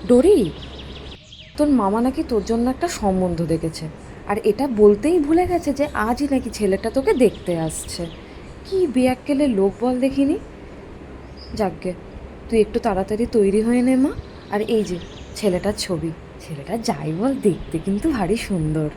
ডোরি, তোর মামা নাকি তোর জন্য একটা সম্বন্ধ দেখেছে, আর এটা বলতেই ভুলে গেছে যে আজই নাকি ছেলেটা তোকে দেখতে আসছে। কি বেয়াক্কেলে লোক বল দেখিনি। যাকগে, তুই একটু তাড়াতাড়ি তৈরি হয়ে নে মা। আর এই যে ছেলেটার ছবি, ছেলেটা যাই বল দেখতে কিন্তু ভারী সুন্দর।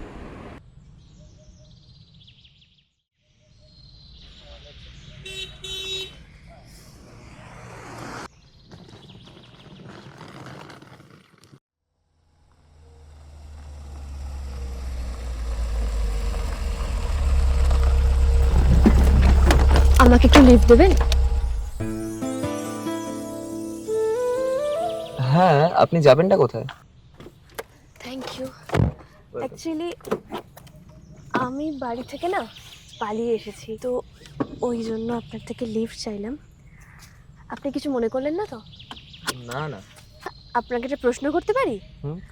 আমাকে একটু লিফট দেবেন? হ্যাঁ, আপনি যাবেনটা কোথায়? Thank you. অ্যাকচুয়ালি আমি বাড়ি থেকে না পালিয়ে এসেছি, তো ওই জন্য আপনার থেকে লিফট চাইলাম। আপনি কিছু মনে করলেন না তো? না না। আপনাকে একটা প্রশ্ন করতে পারি?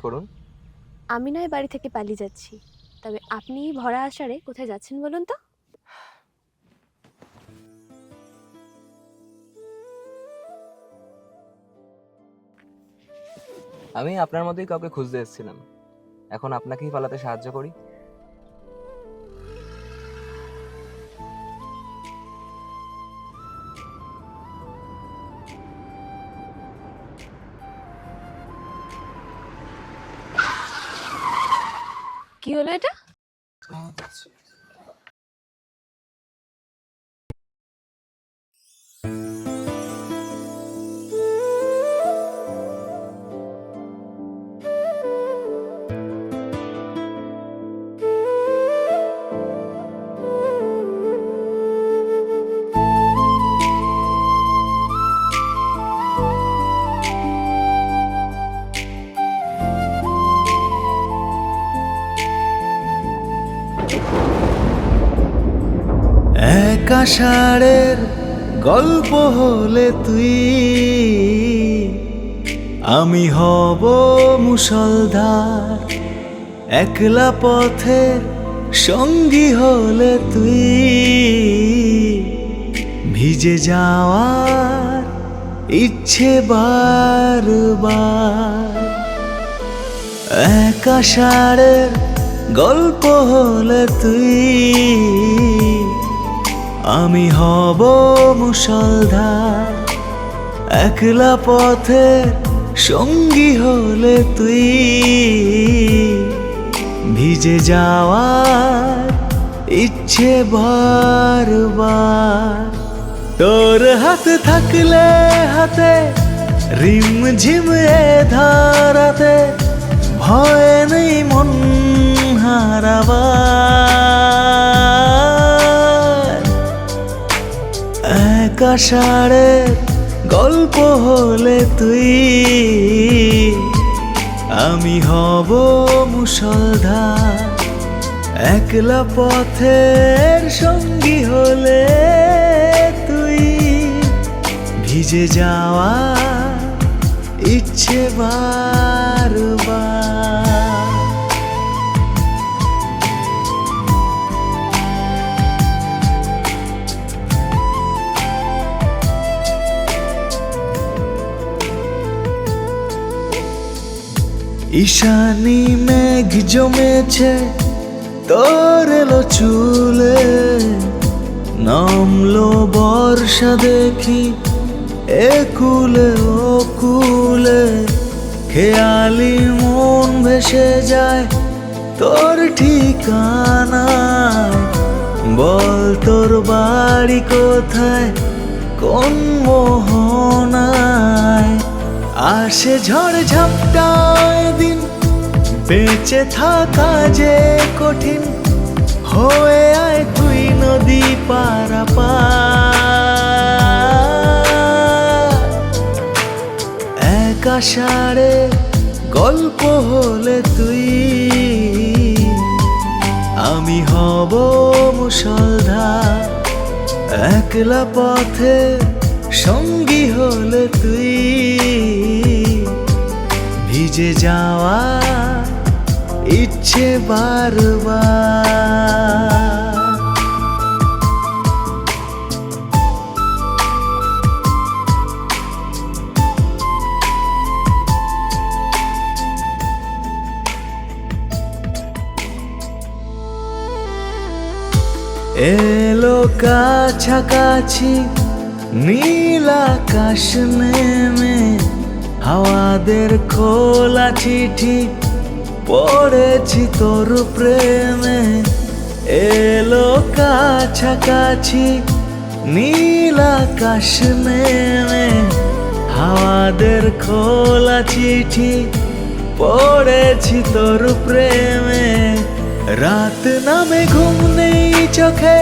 করুন। আমি নয় বাড়ি থেকে পালিয়ে যাচ্ছি, তবে আপনি ভরা আষাঢ়ে কোথায় যাচ্ছেন বলুন তো? আমি আপনার মতোই কাউকে খুঁজতে এসেছিলাম, এখন আপনাকেই পালাতে সাহায্য করি। কি হলো এটা? এক আষাঢ়ের গল্প হলে তুই, আমি হব মুষলধার। একলা পথের সঙ্গী হলে তুই, ভিজে যাওয়ার ইচ্ছে বারবার। এক আষাঢ়ের গল্প হলে তুই, আমি হব মুষলধার। একলা পথের সঙ্গী হলে তুই, ভিজে যাওয়ার ইচ্ছে বারবার। তোর হাত থাকলে হাতে রিম ঝিম এ ধারাতে, ভয় নেই মন হারাবার। এক আষাঢ়ের গল্প হলে তুই, আমি হব মুষলধার। একলা পথের সঙ্গী হলে তুই, ভিজে যাওয়া ইচ্ছে বারবার। ঈশানী মেঘ জমেছে তোর এলো চুলে, নামলো বর্ষা দেখি একুলে ও কুলে। খেয়ালি মন ভেসে যায় তোর ঠিকানায়, বল তোর বাড়ি কোথায় কোন মোহনায়। আসে ঝড় ঝাপটায় দিন, বেঁচে থাকা যে কঠিন। হয়ে আয় তুই নদী পারাপার। এক আষাঢ়ে গল্প হলে তুই, আমি হব মুষলধার। একলা পথে সঙ্গী হলে তুই, ভিজে যাওয়া ইচ্ছে বারবার। এলো কাছাকাছি নীল আকাশ নেমে, হাওয়াদের খোলা চিঠি পড়েছি তোর প্রেমে। এলো কাছাকাছি নীল আকাশ নেমে, হাওয়াদের খোলা চিঠি পড়েছি তোর প্রেমে। রাত নামে ঘুম নেই চোখে,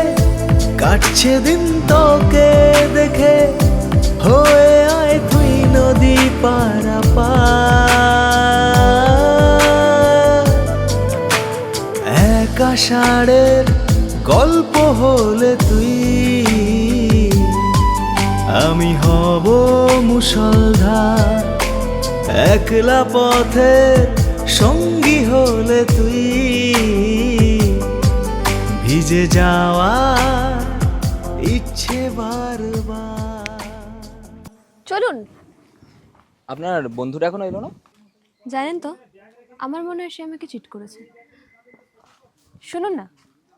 কাটছে দিন তোকে দেখে, হয়ে আয় তুই নদী পারাপার। এক আষাঢ়ের গল্প হলে তুই, আমি হব মুষলধার। একলা পথের সঙ্গী হলে তুই, ভিজে যাওয়া ইচ্ছে বারবার। চলুন। আপনার বন্ধুরা এখনো এলো না? জানেন তো, আমার মনে হয় সে আমাকে চিট করেছে। শুনুন না,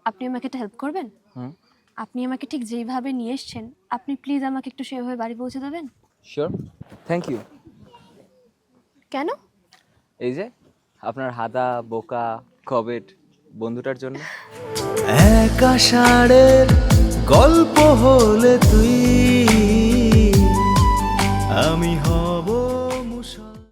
আপনি আমাকে একটা হেল্প করবেন? হুম, আপনি আমাকে ঠিক যেইভাবে নিয়ে এসছেন, আপনি প্লিজ আমাকে একটু সেভাবে বাড়ি পৌঁছে দেবেন? Sure, thank you. কেন? এই যে আপনার হাদা বোকা কবেট বন্ধুটার জন্য। এক আষাঢ়ের গল্প হলে তুই, আমি হব